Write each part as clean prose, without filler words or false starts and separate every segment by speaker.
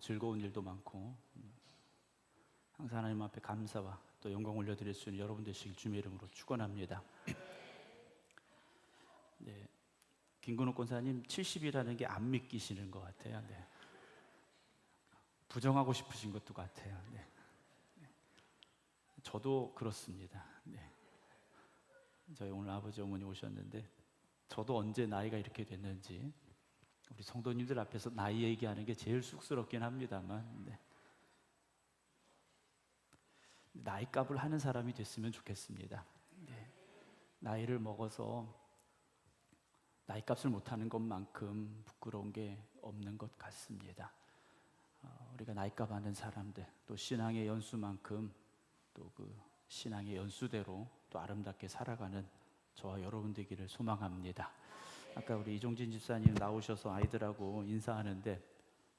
Speaker 1: 즐거운 일도 많고 항상 하나님 앞에 감사와 또 영광 올려드릴 수 있는 여러분 되시길 주님의 이름으로 축원합니다. 네, 김근옥 권사님 70이라는 게 안 믿기시는 것 같아요. 네. 부정하고 싶으신 것도 같아요. 네. 저도 그렇습니다. 네. 저희 오늘 아버지 어머니 오셨는데 저도 언제 나이가 이렇게 됐는지 우리 성도님들 앞에서 나이 얘기하는 게 제일 쑥스럽긴 합니다만 네. 나이값을 하는 사람이 됐으면 좋겠습니다. 네. 나이를 먹어서 나이값을 못하는 것만큼 부끄러운 게 없는 것 같습니다. 우리가 나이값 하는 사람들 또 신앙의 연수만큼 또 그 신앙의 연수대로 또 아름답게 살아가는 저와 여러분 되기를 소망합니다. 아까 우리 이종진 집사님 나오셔서 아이들하고 인사하는데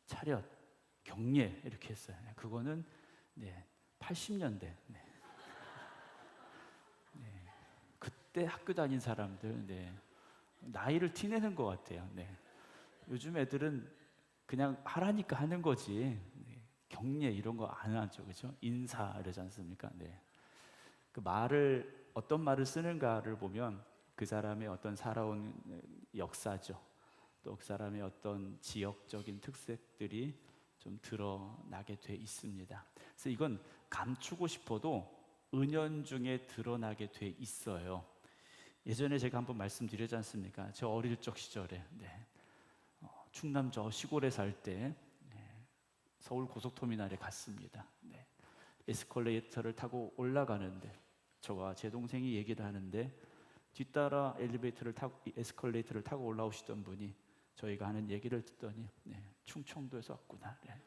Speaker 1: 차렷, 경례 이렇게 했어요. 그거는 네, 80년대 네. 네. 그때 학교 다닌 사람들 네. 나이를 티내는 것 같아요. 네. 요즘 애들은 그냥 하라니까 하는 거지 네. 경례 이런 거 안 하죠, 그렇죠? 인사 이러지 않습니까? 네. 그 말을 어떤 말을 쓰는가를 보면 그 사람의 어떤 살아온 역사죠. 또 그 사람의 어떤 지역적인 특색들이 좀 드러나게 돼 있습니다. 그래서 이건 감추고 싶어도 은연중에 드러나게 돼 있어요. 예전에 제가 한번 말씀드렸지 않습니까? 저 어릴 적 시절에 네. 충남 저 시골에 살 때 네. 서울 고속터미널에 갔습니다. 네. 에스컬레이터를 타고 올라가는데 저와 제 동생이 얘기를 하는데 뒤따라 에스컬레이터를 타고 올라오시던 분이 저희가 하는 얘기를 듣더니 네, 충청도에서 왔구나. 네.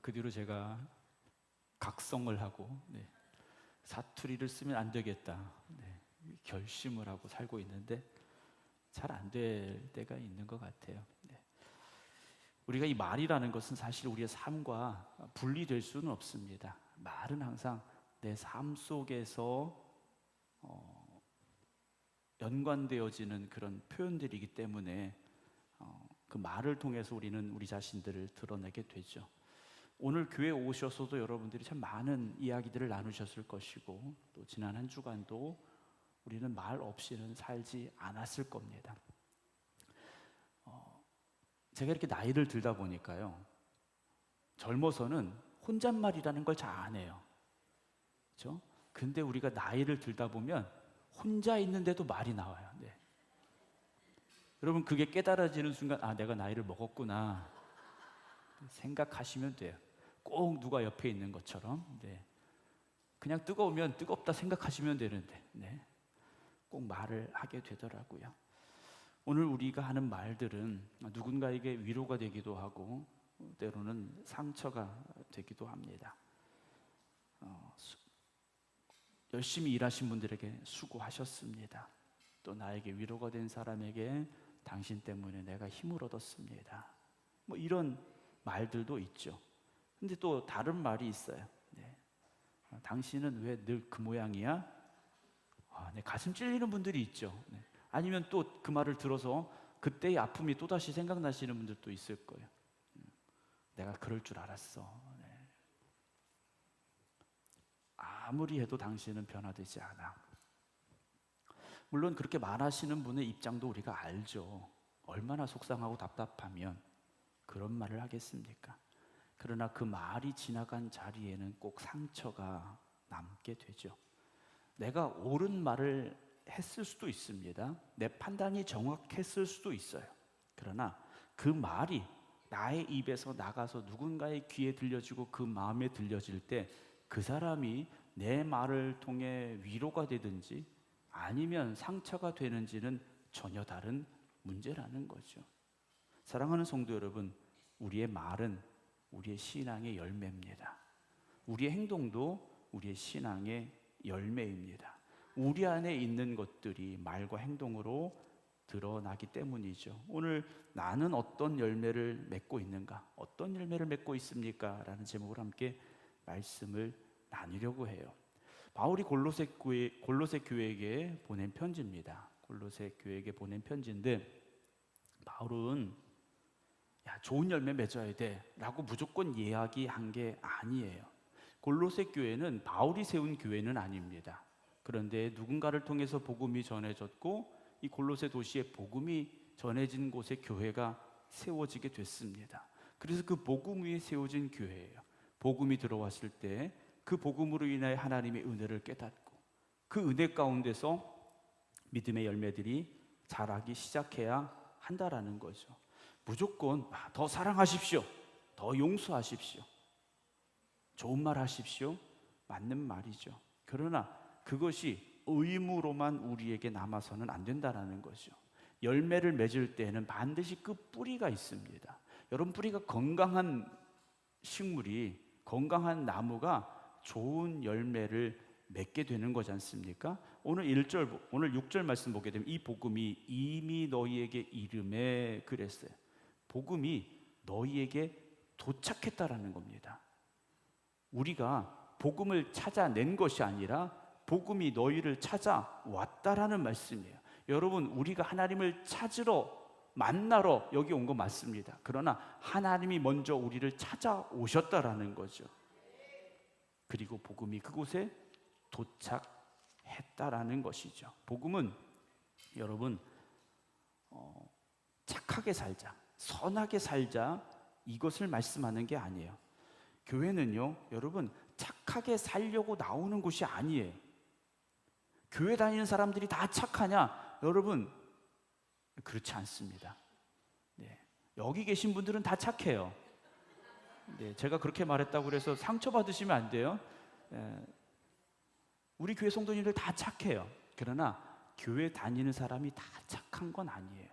Speaker 1: 그 뒤로 제가 각성을 하고 네, 사투리를 쓰면 안 되겠다 네, 결심을 하고 살고 있는데 잘 안 될 때가 있는 것 같아요. 네. 우리가 이 말이라는 것은 사실 우리의 삶과 분리될 수는 없습니다. 말은 항상 내 삶 속에서 연관되어지는 그런 표현들이기 때문에 그 말을 통해서 우리는 우리 자신들을 드러내게 되죠. 오늘 교회에 오셔서도 여러분들이 참 많은 이야기들을 나누셨을 것이고 또 지난 한 주간도 우리는 말 없이는 살지 않았을 겁니다. 제가 이렇게 나이를 들다 보니까요 젊어서는 혼잣말이라는 걸 잘 안 해요. 그렇죠? 근데 우리가 나이를 들다 보면 혼자 있는데도 말이 나와요. 네. 여러분 그게 깨달아지는 순간 아 내가 나이를 먹었구나 생각하시면 돼요. 꼭 누가 옆에 있는 것처럼 네. 그냥 뜨거우면 뜨겁다 생각하시면 되는데 네. 꼭 말을 하게 되더라고요. 오늘 우리가 하는 말들은 누군가에게 위로가 되기도 하고 때로는 상처가 되기도 합니다. 열심히 일하신 분들에게 수고하셨습니다. 또 나에게 위로가 된 사람에게 당신 때문에 내가 힘을 얻었습니다. 뭐 이런 말들도 있죠. 근데 또 다른 말이 있어요. 네. 당신은 왜 늘 그 모양이야? 네, 가슴 찔리는 분들이 있죠. 네. 아니면 또 그 말을 들어서 그때의 아픔이 또다시 생각나시는 분들도 있을 거예요. 내가 그럴 줄 알았어. 네. 아무리 해도 당신은 변화되지 않아. 물론 그렇게 말하시는 분의 입장도 우리가 알죠. 얼마나 속상하고 답답하면 그런 말을 하겠습니까? 그러나 그 말이 지나간 자리에는 꼭 상처가 남게 되죠. 내가 옳은 말을 했을 수도 있습니다. 내 판단이 정확했을 수도 있어요. 그러나 그 말이 나의 입에서 나가서 누군가의 귀에 들려지고 그 마음에 들려질 때 그 사람이 내 말을 통해 위로가 되든지 아니면 상처가 되는지는 전혀 다른 문제라는 거죠. 사랑하는 성도 여러분, 우리의 말은 우리의 신앙의 열매입니다. 우리의 행동도 우리의 신앙의 열매입니다. 우리 안에 있는 것들이 말과 행동으로 드러나기 때문이죠. 오늘 나는 어떤 열매를 맺고 있는가? 어떤 열매를 맺고 있습니까? 라는 제목으로 함께 말씀을 나누려고 해요. 바울이 골로새 교회에게 보낸 편지입니다. 골로새 교회에게 보낸 편지인데 바울은 야, 좋은 열매 맺어야 돼라고 무조건 이야기한 게 아니에요. 골로새 교회는 바울이 세운 교회는 아닙니다. 그런데 누군가를 통해서 복음이 전해졌고 이 골로새 도시에 복음이 전해진 곳에 교회가 세워지게 됐습니다. 그래서 그 복음 위에 세워진 교회예요. 복음이 들어왔을 때 그 복음으로 인하여 하나님의 은혜를 깨닫고 그 은혜 가운데서 믿음의 열매들이 자라기 시작해야 한다라는 거죠. 무조건 더 사랑하십시오, 더 용서하십시오, 좋은 말 하십시오, 맞는 말이죠. 그러나 그것이 의무로만 우리에게 남아서는 안 된다는 거죠. 열매를 맺을 때는 반드시 그 뿌리가 있습니다. 여러분, 뿌리가 건강한 식물이, 건강한 나무가 좋은 열매를 맺게 되는 거지 않습니까? 오늘 6절 말씀 보게 되면 이 복음이 이미 너희에게 이름에 그랬어요. 복음이 너희에게 도착했다라는 겁니다. 우리가 복음을 찾아낸 것이 아니라 복음이 너희를 찾아왔다라는 말씀이에요. 여러분, 우리가 하나님을 찾으러, 만나러 여기 온 거 맞습니다. 그러나 하나님이 먼저 우리를 찾아오셨다라는 거죠. 그리고 복음이 그곳에 도착했다라는 것이죠. 복음은 여러분, 착하게 살자, 선하게 살자, 이것을 말씀하는 게 아니에요. 교회는요, 여러분, 착하게 살려고 나오는 곳이 아니에요. 교회 다니는 사람들이 다 착하냐? 여러분, 그렇지 않습니다. 네. 여기 계신 분들은 다 착해요. 네, 제가 그렇게 말했다고 해서 상처받으시면 안 돼요. 우리 교회 성도님들 다 착해요. 그러나 교회 다니는 사람이 다 착한 건 아니에요.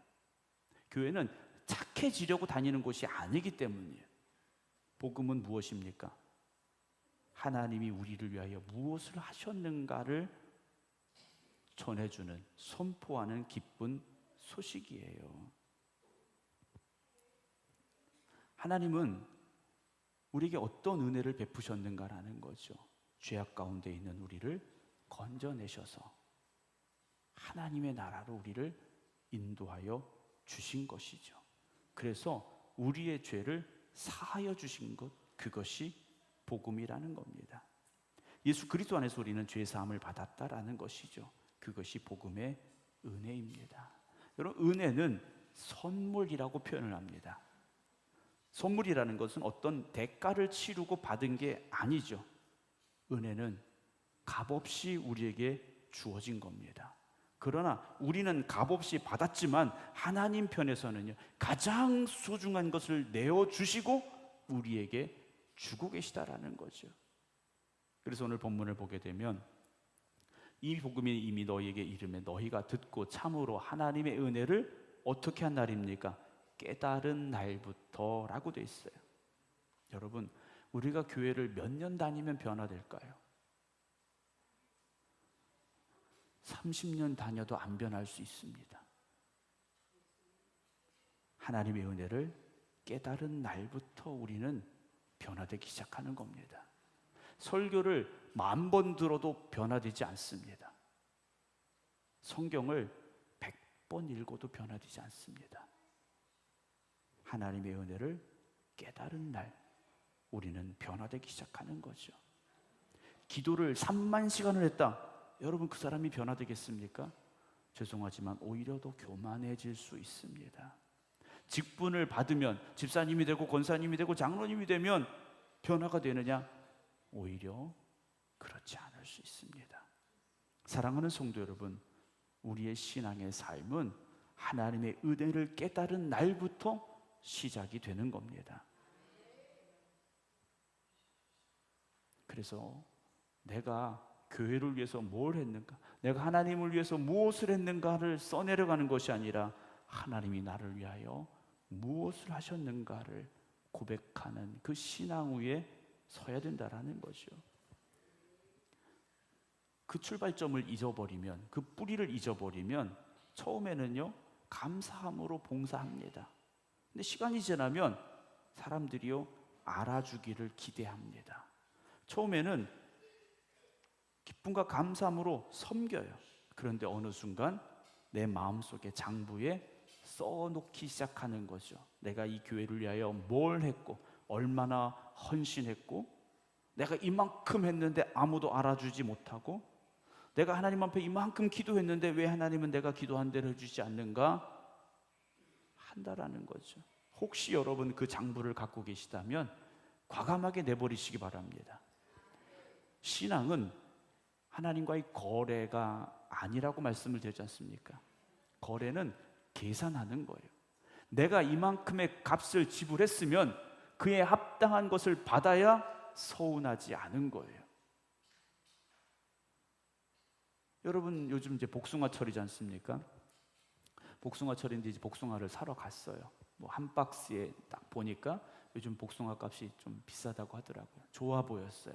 Speaker 1: 교회는 착해지려고 다니는 곳이 아니기 때문이에요. 복음은 무엇입니까? 하나님이 우리를 위하여 무엇을 하셨는가를 전해주는, 선포하는 기쁜 소식이에요. 하나님은 우리에게 어떤 은혜를 베푸셨는가라는 거죠. 죄악 가운데 있는 우리를 건져내셔서 하나님의 나라로 우리를 인도하여 주신 것이죠. 그래서 우리의 죄를 사하여 주신 것, 그것이 복음이라는 겁니다. 예수 그리스도 안에서 우리는 죄 사함을 받았다라는 것이죠. 그것이 복음의 은혜입니다. 여러분, 은혜는 선물이라고 표현을 합니다. 선물이라는 것은 어떤 대가를 치르고 받은 게 아니죠. 은혜는 값없이 우리에게 주어진 겁니다. 그러나 우리는 값없이 받았지만 하나님 편에서는요, 가장 소중한 것을 내어주시고 우리에게 주고 계시다라는 거죠. 그래서 오늘 본문을 보게 되면 이 복음이 이미 너희에게 이름에 너희가 듣고 참으로 하나님의 은혜를 어떻게 한 날입니까? 깨달은 날부터라고 돼 있어요. 여러분, 우리가 교회를 몇 년 다니면 변화될까요? 30년 다녀도 안 변할 수 있습니다. 하나님의 은혜를 깨달은 날부터 우리는 변화되기 시작하는 겁니다. 설교를 10,000번 들어도 변화되지 않습니다. 성경을 100번 읽어도 변화되지 않습니다. 하나님의 은혜를 깨달은 날 우리는 변화되기 시작하는 거죠. 기도를 3만 시간을 했다. 여러분, 그 사람이 변화되겠습니까? 죄송하지만 오히려 더 교만해질 수 있습니다. 직분을 받으면 집사님이 되고 권사님이 되고 장로님이 되면 변화가 되느냐? 오히려 그렇지 않을 수 있습니다. 사랑하는 성도 여러분, 우리의 신앙의 삶은 하나님의 은혜를 깨달은 날부터 시작이 되는 겁니다. 그래서 내가 교회를 위해서 뭘 했는가, 내가 하나님을 위해서 무엇을 했는가를 써내려가는 것이 아니라 하나님이 나를 위하여 무엇을 하셨는가를 고백하는 그 신앙 위에 서야 된다라는 거죠. 그 출발점을 잊어버리면, 그 뿌리를 잊어버리면 처음에는요, 감사함으로 봉사합니다. 근데 시간이 지나면 사람들이요, 알아주기를 기대합니다. 처음에는 기쁨과 감사함으로 섬겨요. 그런데 어느 순간 내 마음속에 장부에 써놓기 시작하는 거죠. 내가 이 교회를 위하여 뭘 했고 얼마나 헌신했고 내가 이만큼 했는데 아무도 알아주지 못하고 내가 하나님 앞에 이만큼 기도했는데 왜 하나님은 내가 기도한 대로 해주지 않는가 한다라는 거죠. 혹시 여러분 그 장부를 갖고 계시다면 과감하게 내버리시기 바랍니다. 신앙은 하나님과의 거래가 아니라고 말씀을 드렸지 않습니까? 거래는 계산하는 거예요. 내가 이만큼의 값을 지불했으면 그에 합당한 것을 받아야 서운하지 않은 거예요. 여러분 요즘 이제 복숭아철이지 않습니까? 복숭아철인데 이제 복숭아를 사러 갔어요. 뭐 한 박스에 딱 보니까 요즘 복숭아 값이 좀 비싸다고 하더라고요. 좋아 보였어요.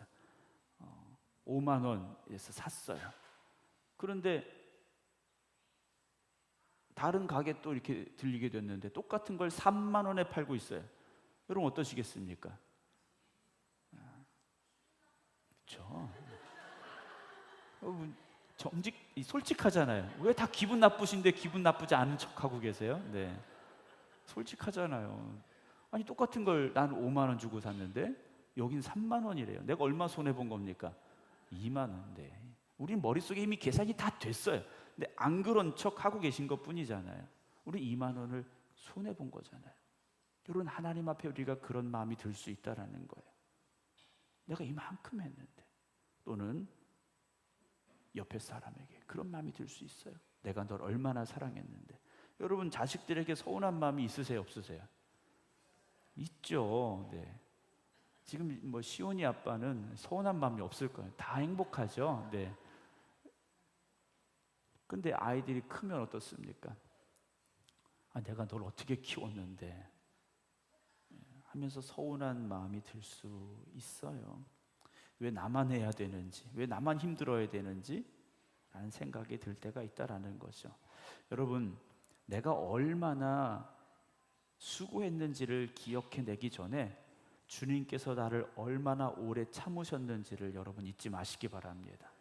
Speaker 1: 5만 원에서 샀어요. 그런데 다른 가게 또 이렇게 들리게 됐는데 똑같은 걸 3만 원에 팔고 있어요. 여러분 어떠시겠습니까? 그렇죠. 솔직하잖아요. 왜 다 기분 나쁘신데 기분 나쁘지 않은 척하고 계세요? 네, 솔직하잖아요. 아니 똑같은 걸 난 5만 원 주고 샀는데 여긴 3만 원이래요. 내가 얼마 손해 본 겁니까? 2만 원. 네. 우리 머릿속에 이미 계산이 다 됐어요. 근데 안 그런 척 하고 계신 것뿐이잖아요. 우리 2만 원을 손해 본 거잖아요. 여러분 하나님 앞에 우리가 그런 마음이 들 수 있다라는 거예요. 내가 이만큼 했는데 또는 옆에 사람에게 그런 마음이 들 수 있어요. 내가 널 얼마나 사랑했는데. 여러분 자식들에게 서운한 마음이 있으세요, 없으세요? 있죠. 네. 지금 뭐 시온이 아빠는 서운한 마음이 없을 거예요. 다 행복하죠. 네. 근데 아이들이 크면 어떻습니까? 내가 널 어떻게 키웠는데 하면서 서운한 마음이 들 수 있어요. 왜 나만 해야 되는지, 왜 나만 힘들어야 되는지 라는 생각이 들 때가 있다라는 거죠. 여러분, 내가 얼마나 수고했는지를 기억해내기 전에 주님께서 나를 얼마나 오래 참으셨는지를 여러분 잊지 마시기 바랍니다.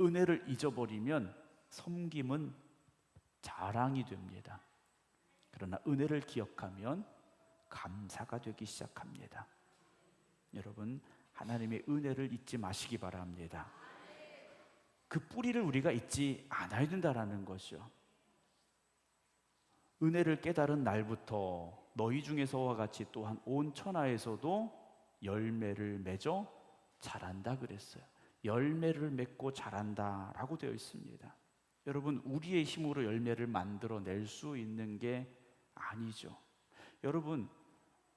Speaker 1: 은혜를 잊어버리면 섬김은 자랑이 됩니다. 그러나 은혜를 기억하면 감사가 되기 시작합니다. 여러분 하나님의 은혜를 잊지 마시기 바랍니다. 그 뿌리를 우리가 잊지 않아야 된다는 것이죠. 은혜를 깨달은 날부터 너희 중에서와 같이 또한 온 천하에서도 열매를 맺어 자란다 그랬어요. 열매를 맺고 자란다라고 되어 있습니다. 여러분 우리의 힘으로 열매를 만들어낼 수 있는 게 아니죠. 여러분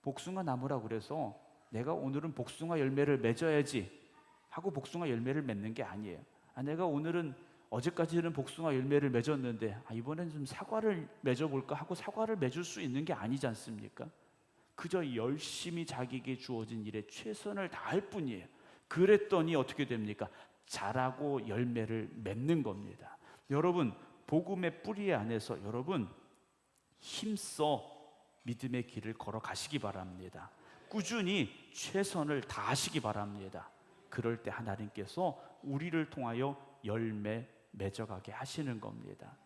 Speaker 1: 복숭아 나무라고 그래서 내가 오늘은 복숭아 열매를 맺어야지 하고 복숭아 열매를 맺는 게 아니에요. 내가 오늘은 어제까지는 복숭아 열매를 맺었는데 이번엔 좀 사과를 맺어볼까 하고 사과를 맺을 수 있는 게 아니지 않습니까? 그저 열심히 자기에게 주어진 일에 최선을 다할 뿐이에요. 그랬더니 어떻게 됩니까? 자라고 열매를 맺는 겁니다. 여러분 복음의 뿌리 안에서 여러분 힘써 믿음의 길을 걸어가시기 바랍니다. 꾸준히 최선을 다하시기 바랍니다. 그럴 때 하나님께서 우리를 통하여 열매 맺어가게 하시는 겁니다.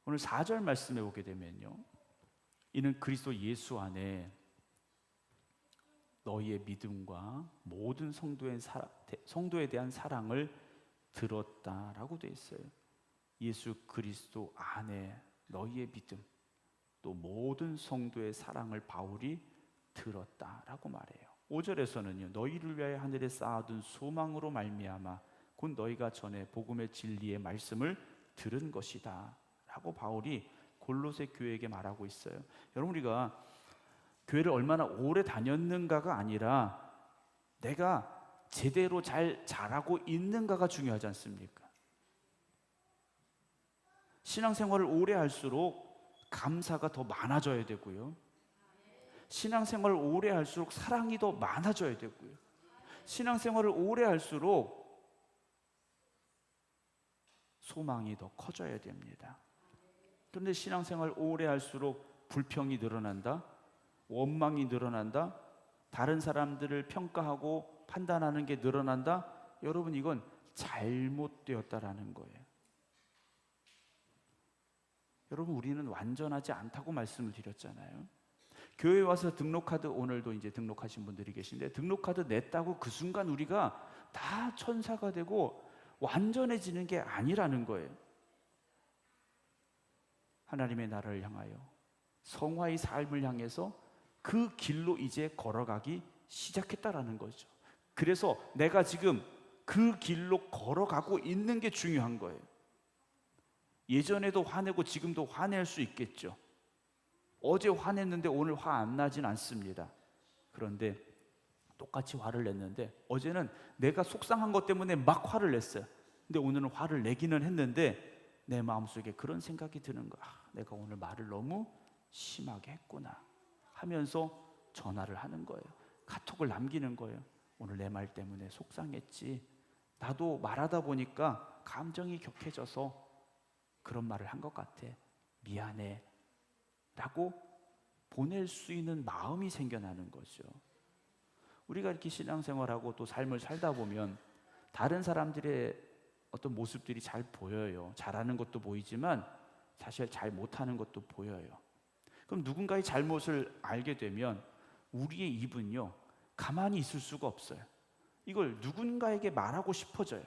Speaker 1: 오늘 4절 말씀에 보게 되면요, 이는 그리스도 예수 안에 너희의 믿음과 모든 성도에 대한 사랑을 들었다라고 되어 있어요. 예수 그리스도 안에 너희의 믿음 또 모든 성도의 사랑을 바울이 들었다라고 말해요. 5절에서는요, 너희를 위하여 하늘에 쌓아둔 소망으로 말미암아 곧 너희가 전에 복음의 진리의 말씀을 들은 것이다 라고 바울이 골로새 교회에게 말하고 있어요. 여러분 우리가 교회를 얼마나 오래 다녔는가가 아니라 내가 제대로 잘 자라고 있는가가 중요하지 않습니까? 신앙생활을 오래 할수록 감사가 더 많아져야 되고요. 신앙생활을 오래 할수록 사랑이 더 많아져야 되고요. 신앙생활을 오래 할수록 소망이 더 커져야 됩니다. 그런데 신앙생활을 오래 할수록 불평이 늘어난다, 원망이 늘어난다, 다른 사람들을 평가하고 판단하는 게 늘어난다. 여러분 이건 잘못되었다라는 거예요. 여러분, 우리는 완전하지 않다고 말씀을 드렸잖아요. 교회 와서 등록카드, 오늘도 이제 등록하신 분들이 계신데, 등록카드 냈다고 그 순간 우리가 다 천사가 되고 완전해지는 게 아니라는 거예요. 하나님의 나라를 향하여, 성화의 삶을 향해서 그 길로 이제 걸어가기 시작했다라는 거죠. 그래서 내가 지금 그 길로 걸어가고 있는 게 중요한 거예요. 예전에도 화내고 지금도 화낼 수 있겠죠. 어제 화냈는데 오늘 화 안 나진 않습니다. 그런데 똑같이 화를 냈는데, 어제는 내가 속상한 것 때문에 막 화를 냈어요. 근데 오늘은 화를 내기는 했는데 내 마음속에 그런 생각이 드는 거야. 내가 오늘 말을 너무 심하게 했구나 하면서 전화를 하는 거예요. 카톡을 남기는 거예요. 오늘 내 말 때문에 속상했지. 나도 말하다 보니까 감정이 격해져서 그런 말을 한 것 같아. 미안해 라고 보낼 수 있는 마음이 생겨나는 거죠. 우리가 이렇게 신앙생활하고 또 삶을 살다 보면 다른 사람들의 어떤 모습들이 잘 보여요. 잘하는 것도 보이지만 사실 잘 못하는 것도 보여요. 그럼 누군가의 잘못을 알게 되면 우리의 입은요, 가만히 있을 수가 없어요. 이걸 누군가에게 말하고 싶어져요.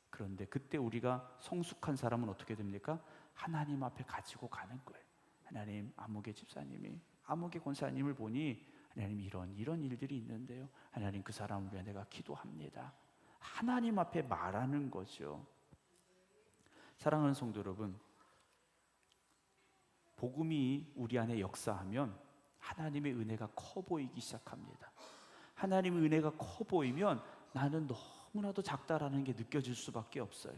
Speaker 1: 그런데 그때 우리가 성숙한 사람은 어떻게 됩니까? 하나님 앞에 가지고 가는 거예요. 하나님, 아무개 집사님이, 아무개 권사님을 보니 하나님 이런 일들이 있는데요, 하나님 그 사람을 위해 내가 기도합니다. 하나님 앞에 말하는 거죠. 사랑하는 성도 여러분, 복음이 우리 안에 역사하면 하나님의 은혜가 커 보이기 시작합니다. 하나님의 은혜가 커 보이면 나는 너무나도 작다라는 게 느껴질 수밖에 없어요.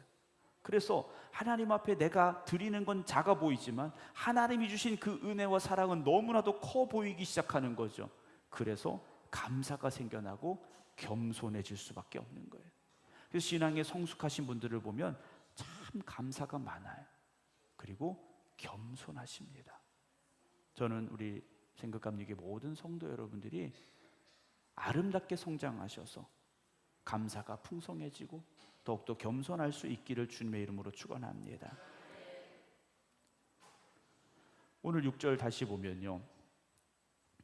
Speaker 1: 그래서 하나님 앞에 내가 드리는 건 작아 보이지만 하나님이 주신 그 은혜와 사랑은 너무나도 커 보이기 시작하는 거죠. 그래서 감사가 생겨나고 겸손해질 수밖에 없는 거예요. 그래서 신앙에 성숙하신 분들을 보면 참 감사가 많아요. 그리고 겸손하십니다. 저는 우리 생각감리교 모든 성도 여러분들이 아름답게 성장하셔서 감사가 풍성해지고 더욱더 겸손할 수 있기를 주님의 이름으로 축원합니다. 오늘 6절 다시 보면요,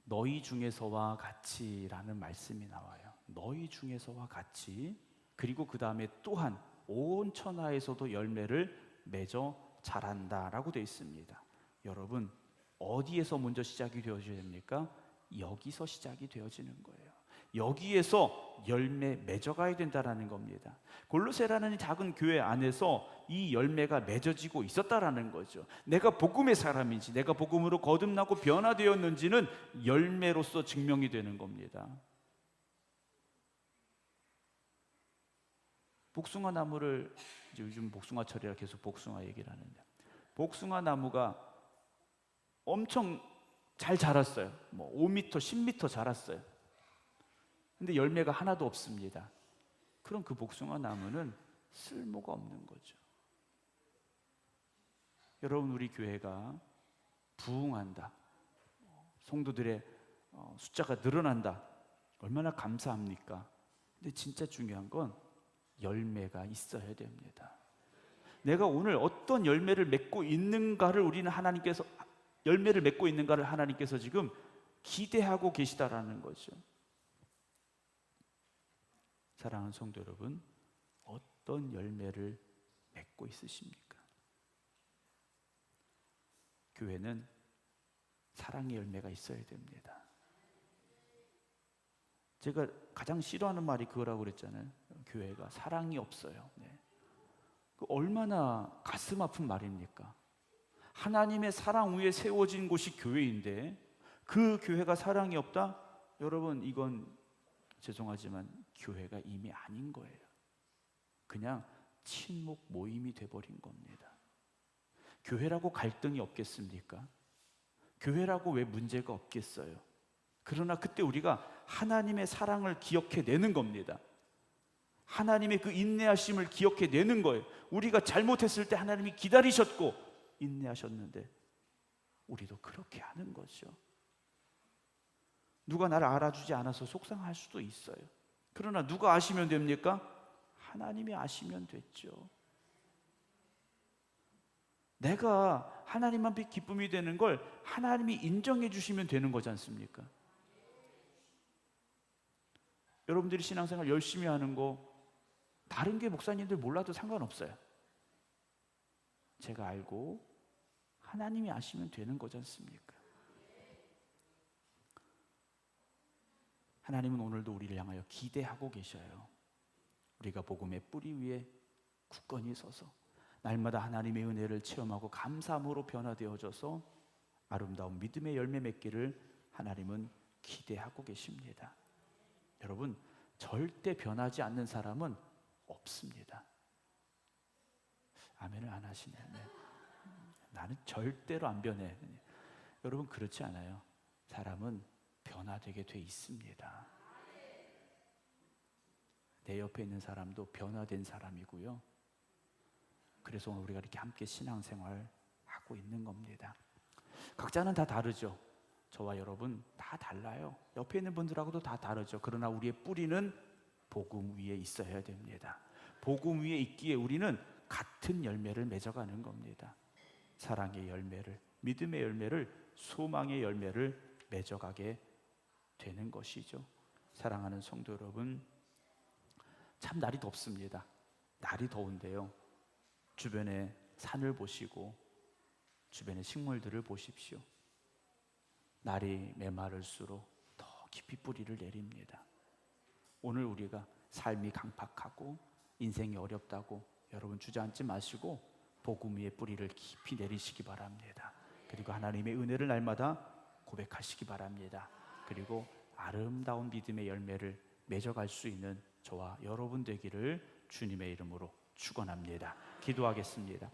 Speaker 1: 너희 중에서와 같이라는 말씀이 나와요. 너희 중에서와 같이. 그리고 그 다음에 또한 온 천하에서도 열매를 맺어 자란다라고 되어 있습니다. 여러분, 어디에서 먼저 시작이 되어져야 됩니까? 여기서 시작이 되어지는 거예요. 여기에서 열매 맺어가야 된다라는 겁니다. 골로새라는 작은 교회 안에서 이 열매가 맺어지고 있었다라는 거죠. 내가 복음의 사람인지, 내가 복음으로 거듭나고 변화되었는지는 열매로서 증명이 되는 겁니다. 복숭아 나무를, 이제 요즘 복숭아철이라 계속 복숭아 얘기를 하는데, 복숭아 나무가 엄청 잘 자랐어요. 뭐 5m, 10m 자랐어요. 근데 열매가 하나도 없습니다. 그럼 그 복숭아 나무는 쓸모가 없는 거죠. 여러분, 우리 교회가 부흥한다, 성도들의 숫자가 늘어난다, 얼마나 감사합니까? 근데 진짜 중요한 건 열매가 있어야 됩니다. 내가 오늘 어떤 열매를 맺고 있는가를 열매를 맺고 있는가를 하나님께서 지금 기대하고 계시다라는 거죠. 사랑하는 성도 여러분, 어떤 열매를 맺고 있으십니까? 교회는 사랑의 열매가 있어야 됩니다. 제가 가장 싫어하는 말이 그거라고 그랬잖아요. 교회가 사랑이 없어요. 네. 얼마나 가슴 아픈 말입니까? 하나님의 사랑 위에 세워진 곳이 교회인데 그 교회가 사랑이 없다? 여러분, 이건 죄송하지만 교회가 이미 아닌 거예요. 그냥 친목 모임이 돼버린 겁니다. 교회라고 갈등이 없겠습니까? 교회라고 왜 문제가 없겠어요? 그러나 그때 우리가 하나님의 사랑을 기억해내는 겁니다. 하나님의 그 인내하심을 기억해내는 거예요. 우리가 잘못했을 때 하나님이 기다리셨고 인내하셨는데 우리도 그렇게 하는 거죠. 누가 나를 알아주지 않아서 속상할 수도 있어요. 그러나 누가 아시면 됩니까? 하나님이 아시면 됐죠. 내가 하나님 앞에 기쁨이 되는 걸 하나님이 인정해 주시면 되는 거지 않습니까? 여러분들이 신앙생활 열심히 하는 거 다른 게 목사님들 몰라도 상관없어요. 제가 알고 하나님이 아시면 되는 거지 않습니까? 하나님은 오늘도 우리를 향하여 기대하고 계셔요. 우리가 복음의 뿌리 위에 굳건히 서서 날마다 하나님의 은혜를 체험하고 감사함으로 변화되어져서 아름다운 믿음의 열매 맺기를 하나님은 기대하고 계십니다. 여러분, 절대 변하지 않는 사람은 없습니다. 아멘을 안 하시네. 네. 나는 절대로 안 변해. 여러분, 그렇지 않아요. 사람은 변화되게 돼 있습니다. 내 옆에 있는 사람도 변화된 사람이고요. 그래서 오늘 우리가 이렇게 함께 신앙생활 하고 있는 겁니다. 각자는 다 다르죠. 저와 여러분 다 달라요. 옆에 있는 분들하고도 다 다르죠. 그러나 우리의 뿌리는 복음 위에 있어야 됩니다. 복음 위에 있기에 우리는 같은 열매를 맺어가는 겁니다. 사랑의 열매를, 믿음의 열매를, 소망의 열매를 맺어가게 되는 것이죠. 사랑하는 성도 여러분, 참 날이 덥습니다. 날이 더운데요, 주변에 산을 보시고 주변의 식물들을 보십시오. 날이 메마를수록 더 깊이 뿌리를 내립니다. 오늘 우리가 삶이 강팍하고 인생이 어렵다고 여러분 주저앉지 마시고 복음 위에 뿌리를 깊이 내리시기 바랍니다. 그리고 하나님의 은혜를 날마다 고백하시기 바랍니다. 그리고 아름다운 믿음의 열매를 맺어갈 수 있는 저와 여러분 되기를 주님의 이름으로 축원합니다. 기도하겠습니다.